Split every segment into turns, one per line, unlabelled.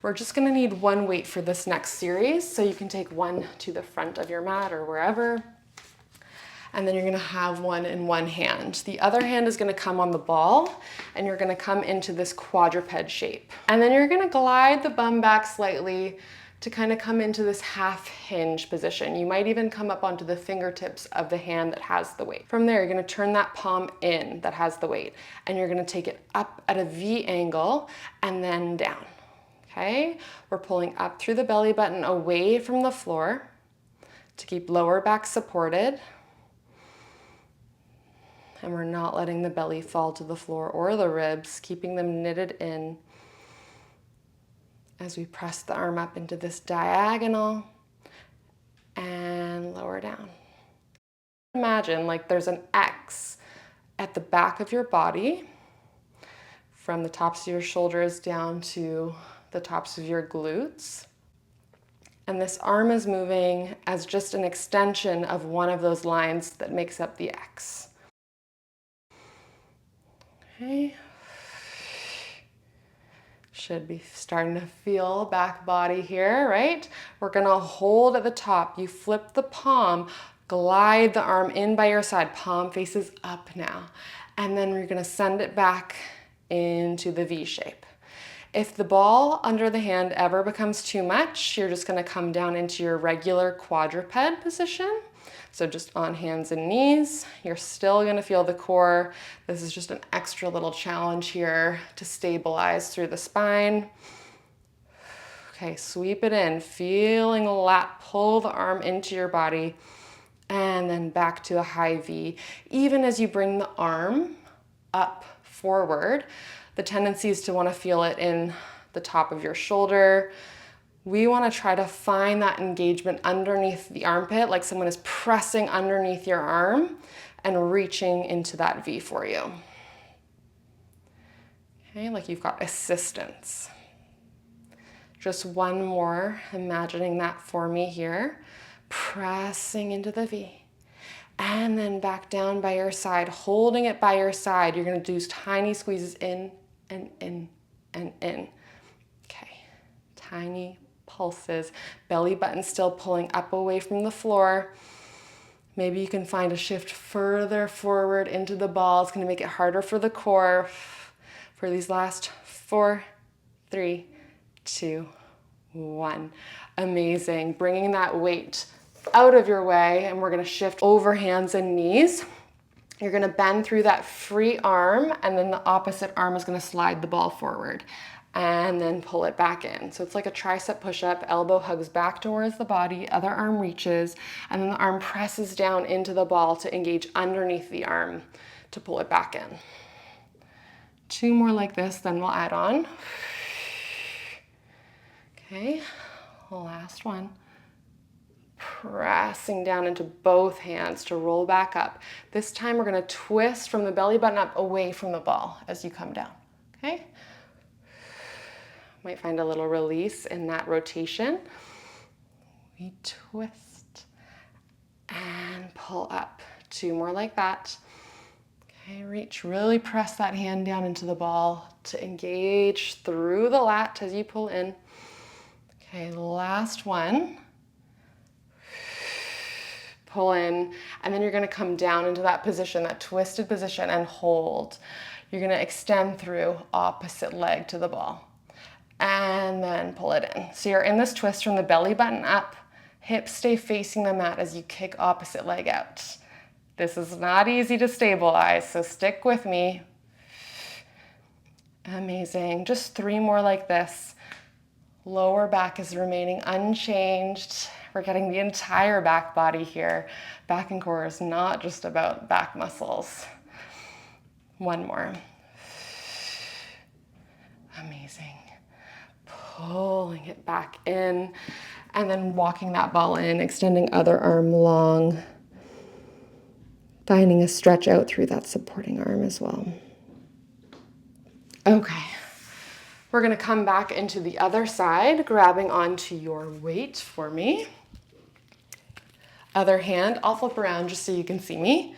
We're just gonna need one weight for this next series, so you can take one to the front of your mat or wherever, and then you're gonna have one in one hand. The other hand is gonna come on the ball, and you're gonna come into this quadruped shape. And then you're gonna glide the bum back slightly to kind of come into this half hinge position. You might even come up onto the fingertips of the hand that has the weight. From there, you're gonna turn that palm in that has the weight, and you're gonna take it up at a V angle and then down. Okay, we're pulling up through the belly button away from the floor to keep lower back supported. And we're not letting the belly fall to the floor or the ribs, keeping them knitted in as we press the arm up into this diagonal and lower down. Imagine like there's an X at the back of your body from the tops of your shoulders down to the tops of your glutes. And this arm is moving as just an extension of one of those lines that makes up the X. Okay. Should be starting to feel back body here, right? We're gonna hold at the top. You flip the palm, glide the arm in by your side. Palm faces up now. And then we're gonna send it back into the V shape. If the ball under the hand ever becomes too much, you're just gonna come down into your regular quadruped position. So just on hands and knees. You're still gonna feel the core. This is just an extra little challenge here to stabilize through the spine. Okay, sweep it in, feeling a lat pull the arm into your body, and then back to a high V. Even as you bring the arm up forward, the tendency is to want to feel it in the top of your shoulder. We want to try to find that engagement underneath the armpit, like someone is pressing underneath your arm and reaching into that V for you. Okay, like you've got assistance. Just one more, imagining that for me here. Pressing into the V. And then back down by your side, holding it by your side. You're going to do tiny squeezes in and in and in. Okay, tiny pulses. Belly button still pulling up away from the floor. Maybe you can find a shift further forward into the ball. It's going to make it harder for the core. For these last 4, 3, 2, 1. Amazing. Bringing that weight out of your way, and we're going to shift over hands and knees. You're going to bend through that free arm, and then the opposite arm is going to slide the ball forward and then pull it back in. So it's like a tricep push-up. Elbow hugs back towards the body, other arm reaches, and then the arm presses down into the ball to engage underneath the arm to pull it back in. 2 more like this, then we'll add on. Okay, last one. Pressing down into both hands to roll back up. This time we're going to twist from the belly button up away from the ball as you come down. Okay? Might find a little release in that rotation. We twist and pull up. 2 more like that. Okay, reach, really press that hand down into the ball to engage through the lat as you pull in. Okay, last one. Pull in, and then you're going to come down into that position, that twisted position, and hold. You're going to extend through opposite leg to the ball, and then pull it in. So you're in this twist from the belly button up, hips stay facing the mat as you kick opposite leg out. This is not easy to stabilize, so stick with me. Amazing. Just 3 more like this. Lower back is remaining unchanged. We're getting the entire back body here. Back and core is not just about back muscles. 1 more. Amazing. Pulling it back in, and then walking that ball in, extending other arm long, finding a stretch out through that supporting arm as well. Okay. We're going to come back into the other side, grabbing onto your weight for me. Other hand, I'll flip around just so you can see me.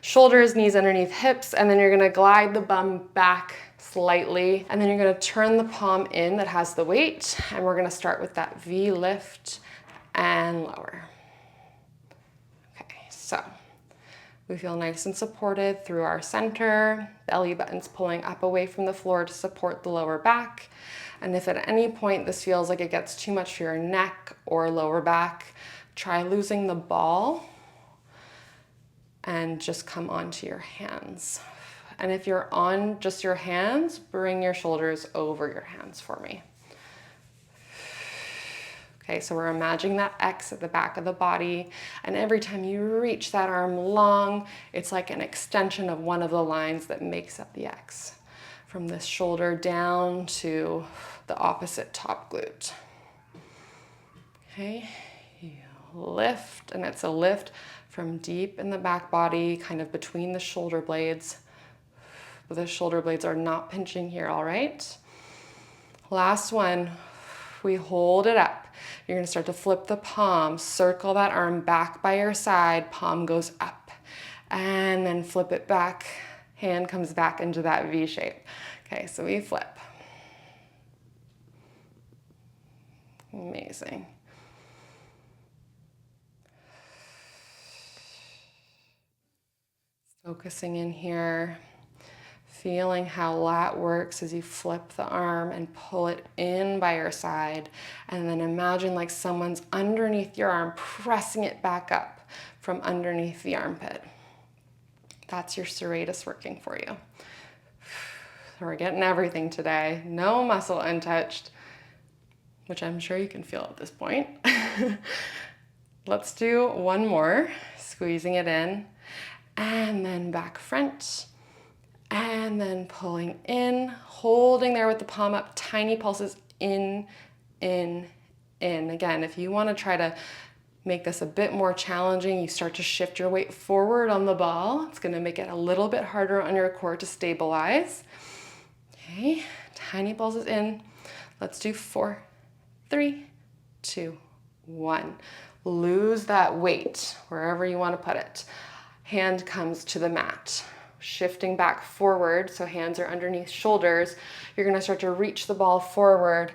Shoulders, knees underneath hips, and then you're going to glide the bum back slightly, and then you're gonna turn the palm in that has the weight, and we're gonna start with that V lift and lower. Okay, so we feel nice and supported through our center, belly button's pulling up away from the floor to support the lower back. And if at any point this feels like it gets too much for your neck or lower back, try losing the ball and just come onto your hands. And if you're on just your hands, bring your shoulders over your hands for me. Okay, so we're imagining that X at the back of the body, and every time you reach that arm long, it's like an extension of one of the lines that makes up the X. From this shoulder down to the opposite top glute. Okay, you lift, and it's a lift from deep in the back body, kind of between the shoulder blades. But the shoulder blades are not pinching here, all right? Last one, we hold it up. You're gonna start to flip the palm, circle that arm back by your side, palm goes up, and then flip it back, hand comes back into that V shape. Okay, so we flip. Amazing. Focusing in here, feeling how lat works as you flip the arm and pull it in by your side, and then imagine like someone's underneath your arm, pressing it back up from underneath the armpit. That's your serratus working for you. So we're getting everything today. No muscle untouched, which I'm sure you can feel at this point. Let's do one more, squeezing it in, and then back front, and then pulling in, holding there with the palm up, tiny pulses in, in, in. Again, if you want to try to make this a bit more challenging, you start to shift your weight forward on the ball. It's going to make it a little bit harder on your core to stabilize. Okay, tiny pulses in. Let's do 4, 3, 2, 1. Lose that weight wherever you want to put it. Hand comes to the mat. Shifting back forward, so hands are underneath shoulders. You're gonna start to reach the ball forward,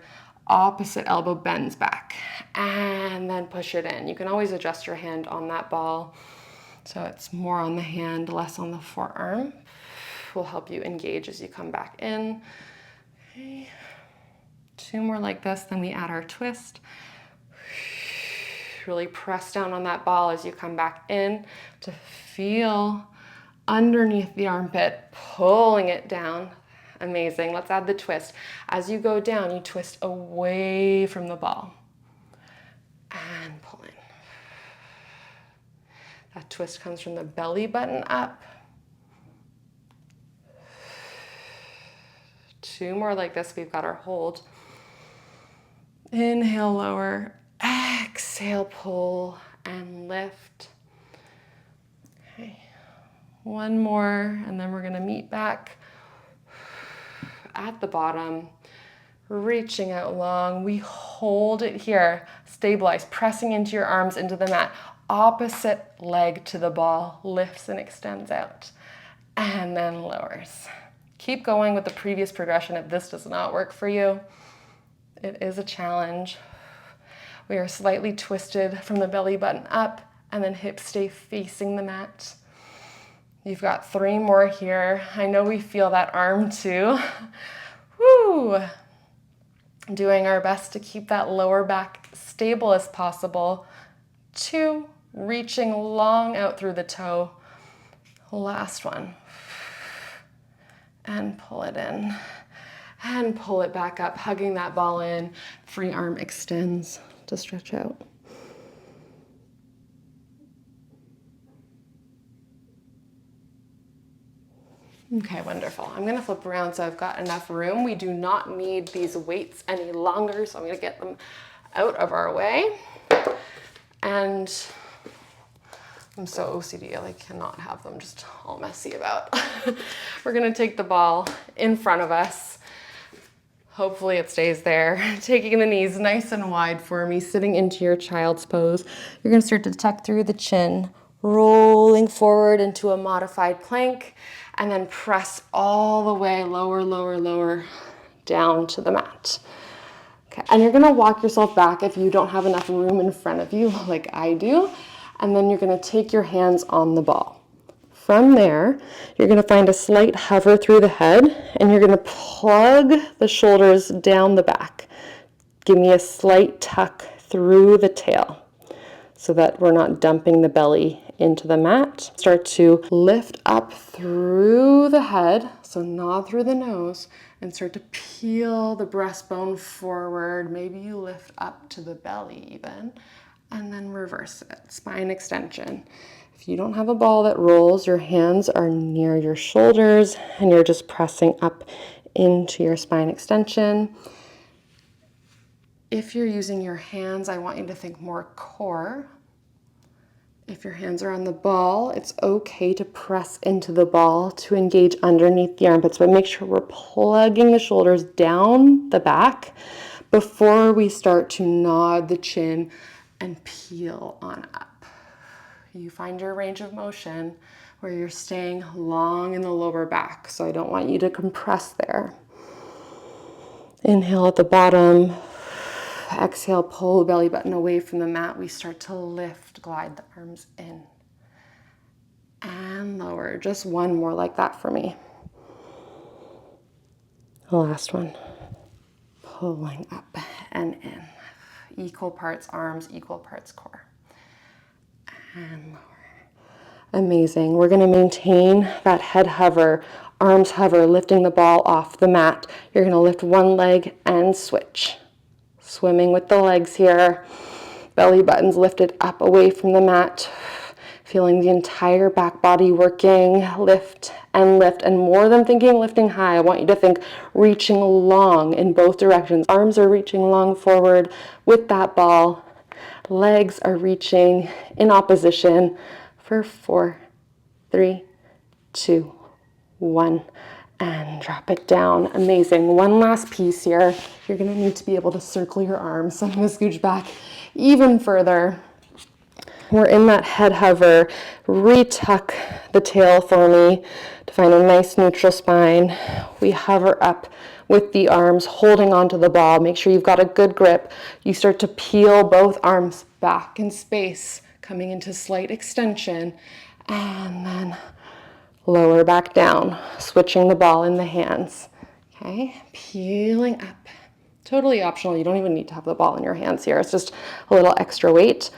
opposite elbow bends back, and then push it in. You can always adjust your hand on that ball, so it's more on the hand, less on the forearm. Will help you engage as you come back in. Okay. 2 more like this, then we add our twist. Really press down on that ball as you come back in to feel underneath the armpit, pulling it down. Amazing. Let's add the twist. As you go down, you twist away from the ball and pull in. That twist comes from the belly button up. 2 more like this. We've got our hold. Inhale, lower. Exhale, pull and lift. Okay. 1 more, and then we're gonna meet back at the bottom, reaching out long. We hold it here, stabilize, pressing into your arms into the mat. Opposite leg to the ball, lifts and extends out, and then lowers. Keep going with the previous progression if this does not work for you. It is a challenge. We are slightly twisted from the belly button up, and then hips stay facing the mat. You've got 3 more here. I know we feel that arm too. Woo! Doing our best to keep that lower back stable as possible. 2, reaching long out through the toe. Last one. And pull it in. And pull it back up, hugging that ball in. Free arm extends to stretch out. Okay, wonderful. I'm gonna flip around so I've got enough room. We do not need these weights any longer, so I'm gonna get them out of our way. And I'm so OCD, I cannot have them just all messy about. We're gonna take the ball in front of us. Hopefully it stays there. Taking the knees nice and wide for me, sitting into your child's pose. You're gonna start to tuck through the chin, rolling forward into a modified plank, and then press all the way lower, lower, lower down to the mat. Okay, and you're gonna walk yourself back if you don't have enough room in front of you like I do, and then you're gonna take your hands on the ball. From there, you're gonna find a slight hover through the head, and you're gonna plug the shoulders down the back. Give me a slight tuck through the tail so that we're not dumping the belly into the mat. Start to lift up through the head, so nod through the nose, and start to peel the breastbone forward. Maybe you lift up to the belly even, and then reverse it, spine extension. If you don't have a ball that rolls, your hands are near your shoulders and you're just pressing up into your spine extension. If you're using your hands, I want you to think more core. If your hands are on the ball, it's okay to press into the ball to engage underneath the armpits, but make sure we're plugging the shoulders down the back before we start to nod the chin and peel on up. You find your range of motion where you're staying long in the lower back, so I don't want you to compress there. Inhale at the bottom. Exhale, pull the belly button away from the mat. We start to lift, glide the arms in and lower. Just one more like that for me. The last one. Pulling up and in. Equal parts arms, equal parts core. And lower. Amazing. We're going to maintain that head hover, arms hover, lifting the ball off the mat. You're going to lift one leg and switch. Swimming with the legs here. Belly button's lifted up away from the mat. Feeling the entire back body working. Lift, and more than thinking lifting high, I want you to think reaching long in both directions. Arms are reaching long forward with that ball. Legs are reaching in opposition for 4, 3, 2, 1. And drop it down. Amazing. One last piece here. You're going to need to be able to circle your arms. So I'm going to scooch back even further. We're in that head hover. Retuck the tail for me to find a nice neutral spine. We hover up with the arms, holding onto the ball. Make sure you've got a good grip. You start to peel both arms back in space, coming into slight extension, and then lower back down, switching the ball in the hands. Okay, peeling up. Totally optional. You don't even need to have the ball in your hands here. It's just a little extra weight.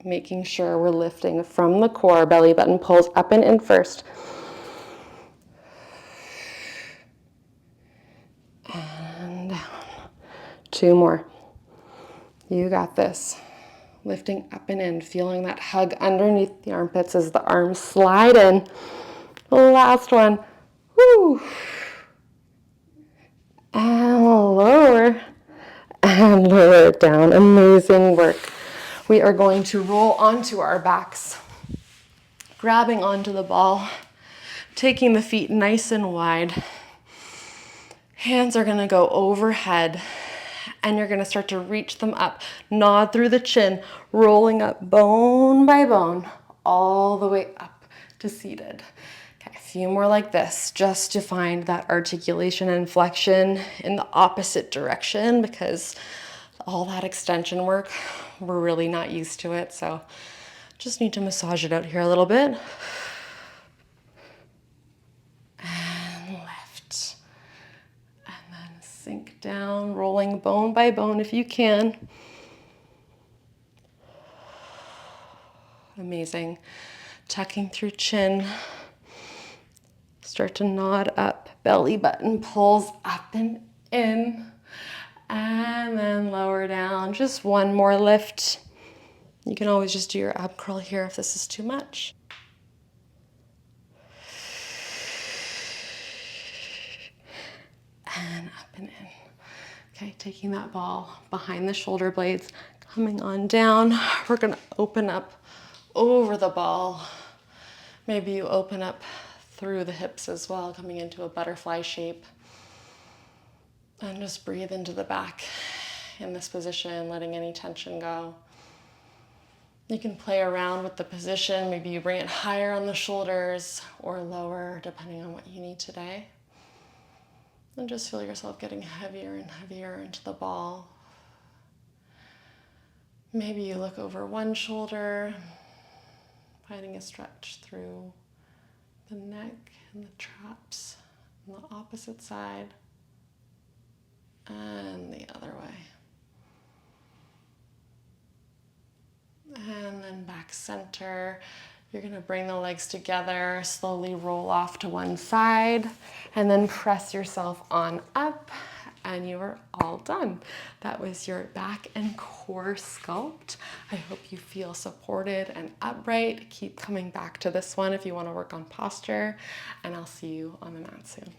Making sure we're lifting from the core. Belly button pulls up and in first. And down. 2 more. You got this. Lifting up and in, feeling that hug underneath the armpits as the arms slide in. Last one. Woo. And lower. And lower it down. Amazing work. We are going to roll onto our backs, grabbing onto the ball, taking the feet nice and wide. Hands are going to go overhead. And you're going to start to reach them up, nod through the chin, rolling up bone by bone, all the way up to seated. Okay, a few more like this, just to find that articulation and flexion in the opposite direction, because all that extension work, we're really not used to it. So just need to massage it out here a little bit. And lift. Sink down, rolling bone by bone if you can. Amazing. Tucking through chin. Start to nod up. Belly button pulls up and in. And then lower down. Just one more lift. You can always just do your ab curl here if this is too much. And up and in. Okay, taking that ball behind the shoulder blades, coming on down. We're gonna open up over the ball. Maybe you open up through the hips as well, coming into a butterfly shape. And just breathe into the back in this position, letting any tension go. You can play around with the position. Maybe you bring it higher on the shoulders or lower, depending on what you need today. And just feel yourself getting heavier and heavier into the ball. Maybe you look over one shoulder, finding a stretch through the neck and the traps on the opposite side and the other way. And then back center. You're going to bring the legs together, slowly roll off to one side, and then press yourself on up, and you are all done. That was your back and core sculpt. I hope you feel supported and upright. Keep coming back to this one if you want to work on posture, and I'll see you on the mat soon.